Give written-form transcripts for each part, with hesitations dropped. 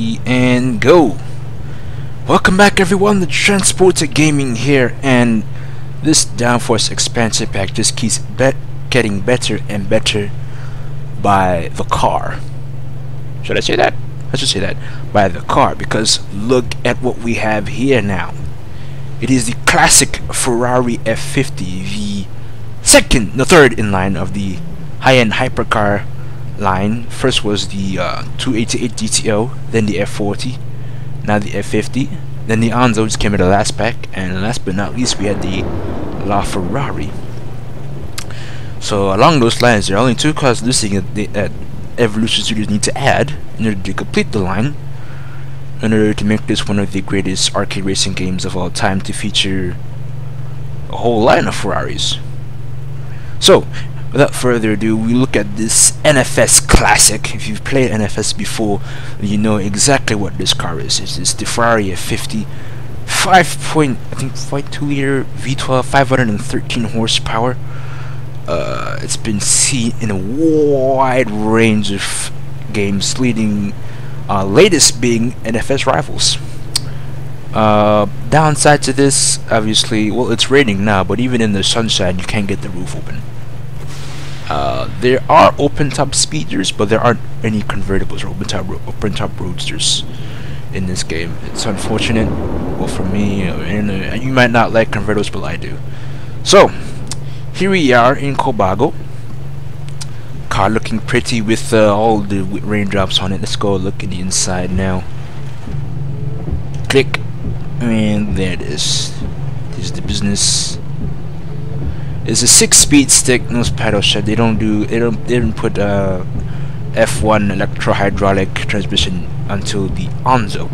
ready and go. Welcome back everyone to Transporter Gaming here, and this Downforce expansion pack just keeps getting better and better by the car. Should I say that? I should say that. By the car, because look at what we have here now. It is the classic Ferrari F50, the third in line of the high-end hypercar line. First was the 288 GTO, then the F40, now the F50, then the Onzo just came in the last pack, and last but not least we had the LaFerrari. So along those lines, there are only two cars listing that Evolution Studios need to add in order to complete the line, in order to make this one of the greatest arcade racing games of all time, to feature a whole line of Ferraris. So without further ado, we look at this NFS classic. If you've played NFS before, you know exactly what this car is. It's the Ferrari F50, 5.2 liter V12, 513 horsepower. It's been seen in a wide range of games, leading latest being NFS Rivals. Downside to this, obviously, well, it's raining now, but even in the sunshine you can't get the roof open. There are open top speeders, but there aren't any convertibles or open top roadsters in this game. It's unfortunate. Well, for me, and you might not like convertibles, but I do. So here we are in Cobago. Car looking pretty with all the raindrops on it. Let's go look in the inside now. Click, and there it is. This is the business. It's a 6-speed stick, no paddle shift. They didn't put F1 electro-hydraulic transmission until the Onzo,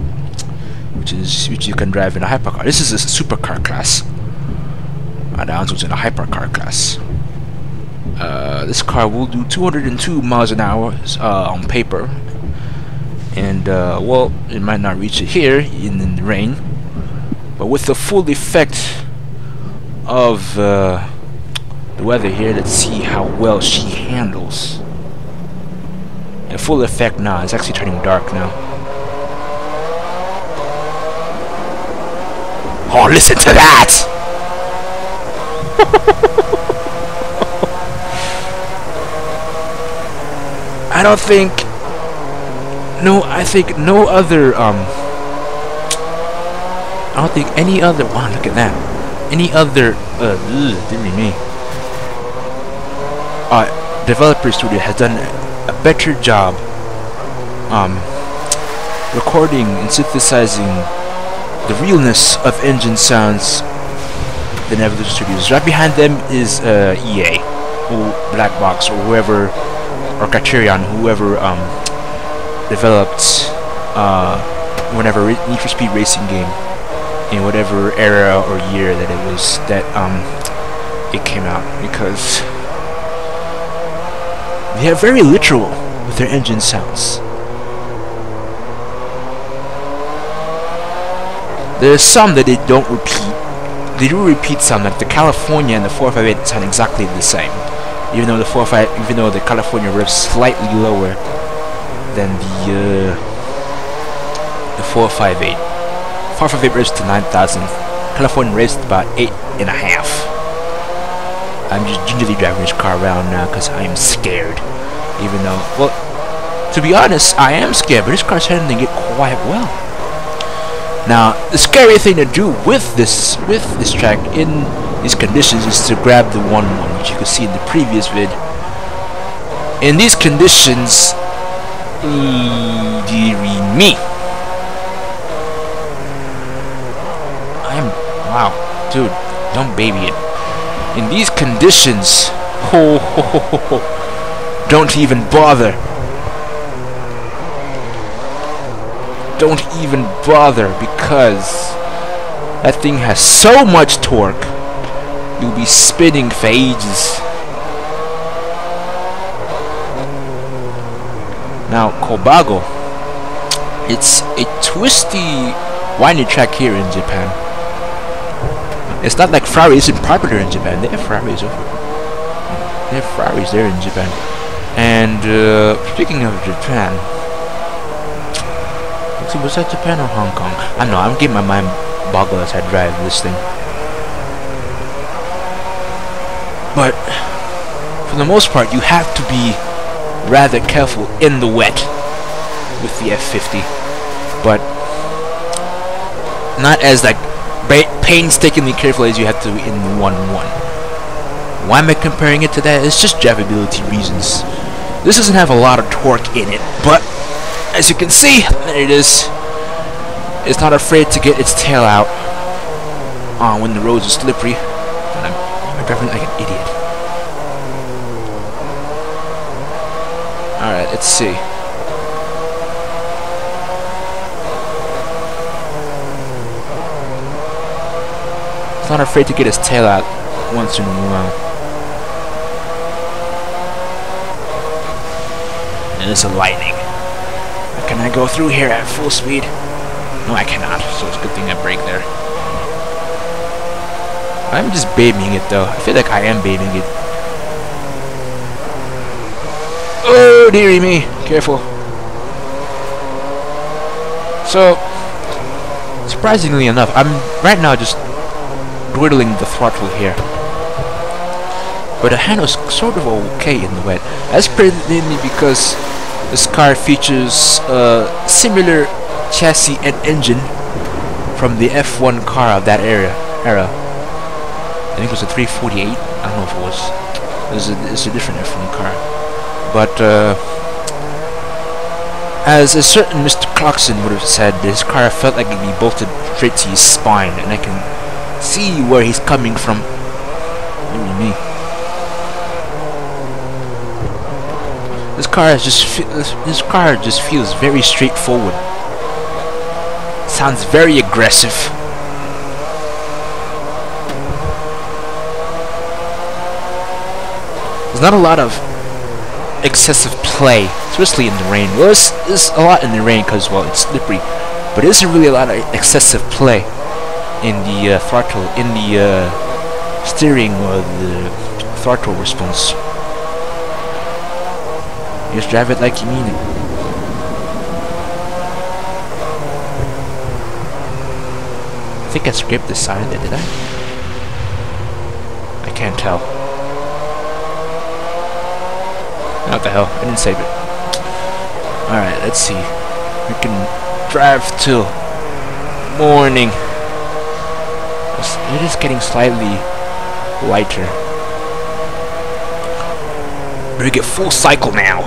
which you can drive in a hypercar. This is a supercar class. The Onzo's in a hypercar class. This car will do 202 miles an hour on paper, and well, it might not reach it here in the rain, but with the full effect of the weather here, let's see how well she handles. In full effect now, it's actually turning dark now. Oh, listen to that! I think no other I don't think any other, wow, look at that, any other didn't mean me, developer studio has done a better job recording and synthesizing the realness of engine sounds than Evolution Studios. Right behind them is EA, or Black Box, or whoever, or Criterion, whoever developed whatever Need for Speed racing game in whatever era or year that it was that it came out, because they are very literal with their engine sounds. There's some that they don't repeat. They do repeat some, like the California and the 458 sound exactly the same, even though the California revs slightly lower than the 458. 458 revs to 9,000. California revs to about 8.5. I'm just gingerly driving this car around now because I am scared. Even though, well, to be honest, I am scared, but this car's handling it quite well. Now, the scary thing to do with this track in these conditions is to grab the 1-1, which you can see in the previous vid. In these conditions, dearie me, wow, dude, don't baby it. In these conditions, don't even bother. Don't even bother, because that thing has so much torque. You'll be spinning for ages. Now, Cobago, it's a twisty, windy track here in Japan. It's not like Ferrari isn't popular in Japan. They have Ferraris over. They have Ferraris there in Japan. And speaking of Japan, Actually, was that Japan or Hong Kong? I don't know, I'm getting my mind boggled as I drive this thing. But for the most part, you have to be rather careful in the wet with the F50, but not as like painstakingly careful as you have to in the 1.1. Why am I comparing it to that? It's just drivability reasons. This doesn't have a lot of torque in it, but as you can see, there it is. It's not afraid to get its tail out when the roads are slippery. And I'm driving like an idiot. Alright, let's see. It's not afraid to get its tail out once in a while. And it's a lightning. Can I go through here at full speed? No, I cannot, so it's a good thing I brake there. I'm just babying it though. I feel like I am babying it. Oh, dearie me. Careful. So, surprisingly enough, I'm right now just dwindling the throttle here. But the handle's sort of okay in the wet. That's mainly because this car features a similar chassis and engine from the F1 car of that era. I think it was a 348. I don't know if it was. It's a different F1 car. But as a certain Mr. Clarkson would have said, this car felt like it'd be bolted straight to his spine, and I can see where he's coming from. Maybe me. This car just feels very straightforward. Sounds very aggressive. There's not a lot of excessive play, especially in the rain. Well, there's a lot in the rain because, well, it's slippery, but there isn't really a lot of excessive play in the throttle, in the steering or the throttle response. You just drive it like you mean it. I think I scraped the side there, did I? I can't tell. What the hell? I didn't save it. Alright, let's see. We can drive till morning. It is getting slightly lighter. We get full cycle now.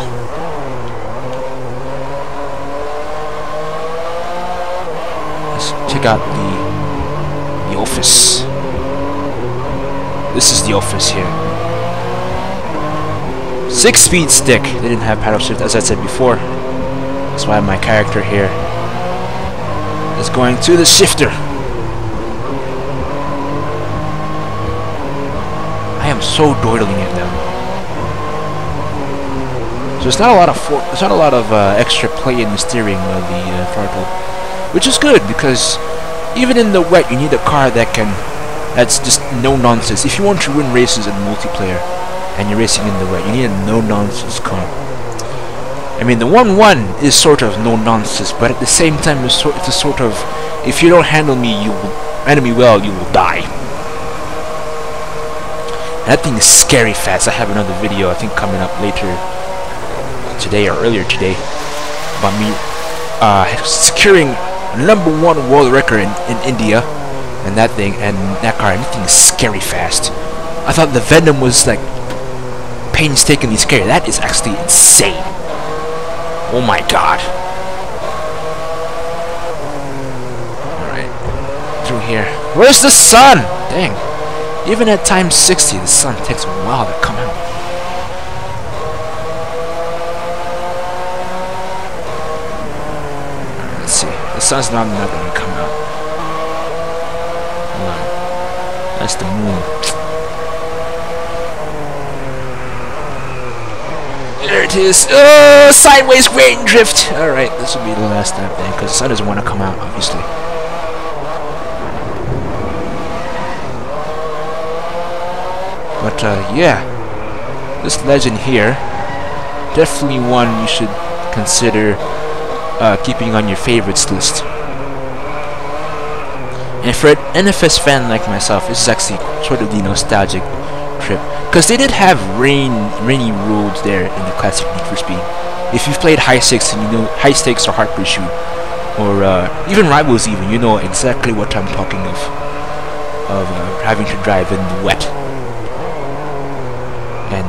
Let's check out the office. This is the office here. 6-speed stick. They didn't have paddle shift, as I said before. That's why my character here is going to the shifter. I am so dawdling it now. So it's not a lot of extra play in the steering of the throttle, which is good because even in the wet, you need a car that's just no nonsense. If you want to win races in multiplayer and you're racing in the wet, you need a no nonsense car. I mean, the 1.1 is sort of no nonsense, but at the same time, it's a sort of, if you don't handle me well, you will die. That thing is scary fast. I have another video, I think, coming up later today or earlier today about me securing #1 world record in India, and that thing, and that car, everything is scary fast. I thought the Venom was like painstakingly scary. That is actually insane. Oh my god. Alright, through here. Where's the sun? Dang. Even at times 60, the sun takes a while to come out. Let's see. The sun's not going to come out. Hold on. That's the moon. There it is. Oh, sideways rain drift. Alright, this will be the last time then, because the sun doesn't want to come out, obviously. But, yeah. This legend here, definitely one you should consider keeping on your favorites list. And for an NFS fan like myself, this is actually sort of the nostalgic trip, because they did have rainy roads there in the classic Need for Speed. If you've played High Stakes and you know High Stakes or Hard Pursuit, or even Rivals, even, you know exactly what I'm talking of having to drive in the wet. And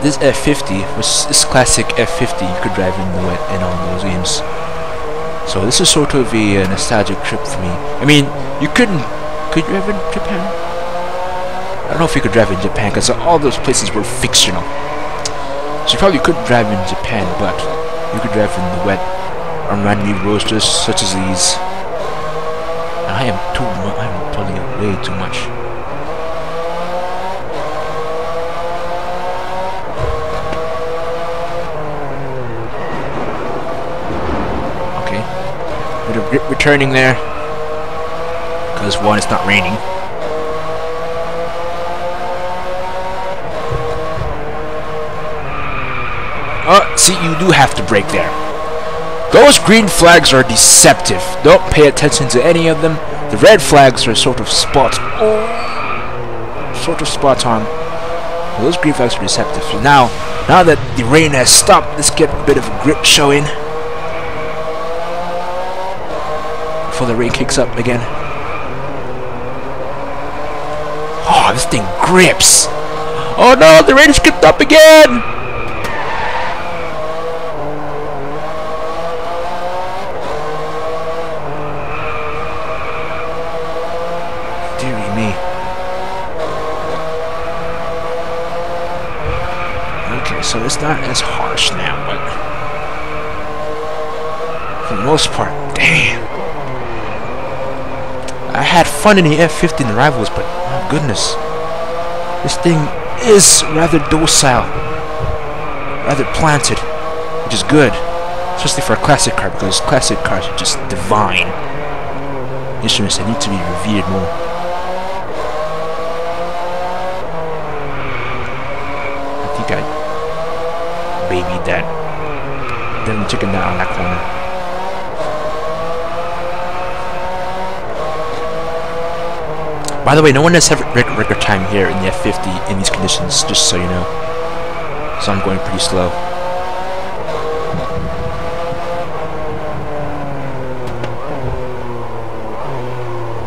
this F50 was this classic F50 you could drive in the wet in all those games. So this is sort of a nostalgic trip for me. I mean, could you drive in Japan? I don't know if you could drive in Japan, because all those places were fictional. So you probably could drive in Japan, but you could drive in the wet on randy roads just such as these. I'm pulling it way too much. Okay, bit of grip returning there, because one, it's not raining. Oh, see, you do have to brake there. Those green flags are deceptive. Don't pay attention to any of them. The red flags are sort of spot on. Well, those green flags are deceptive. So now that the rain has stopped, let's get a bit of grip showing before the rain kicks up again. Oh, this thing grips. Oh no, the rain has kicked up again. So it's not as harsh now, but for the most part, damn. I had fun in the F50 and Rivals, but my goodness, this thing is rather docile, rather planted, which is good, especially for a classic car, because classic cars are just divine instruments that need to be revered more. I think I babied that. Then the chicken down on that corner. By the way, no one has ever record time here in the F50 in these conditions, just so you know. So I'm going pretty slow.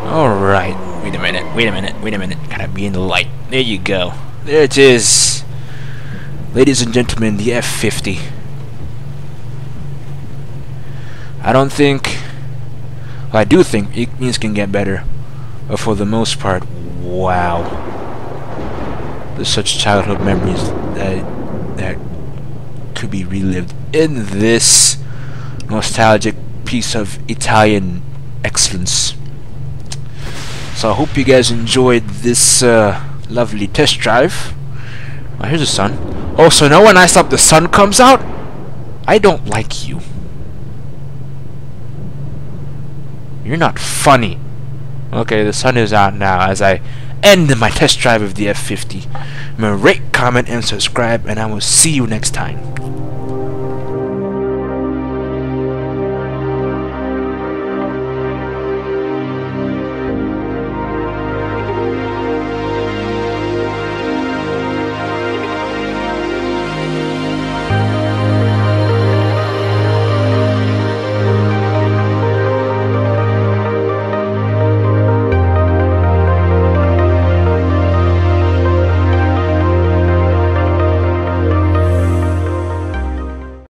Alright. Wait a minute. Gotta be in the light. There you go. There it is. Ladies and gentlemen, the F50. I don't think... Well, I do think things can get better. But for the most part, wow. There's such childhood memories that could be relived in this nostalgic piece of Italian excellence. So I hope you guys enjoyed this lovely test drive. Oh, here's the sun. Oh, so now when I stop, the sun comes out? I don't like you. You're not funny. Okay, the sun is out now as I end my test drive of the F50. Remember, rate, comment, and subscribe, and I will see you next time.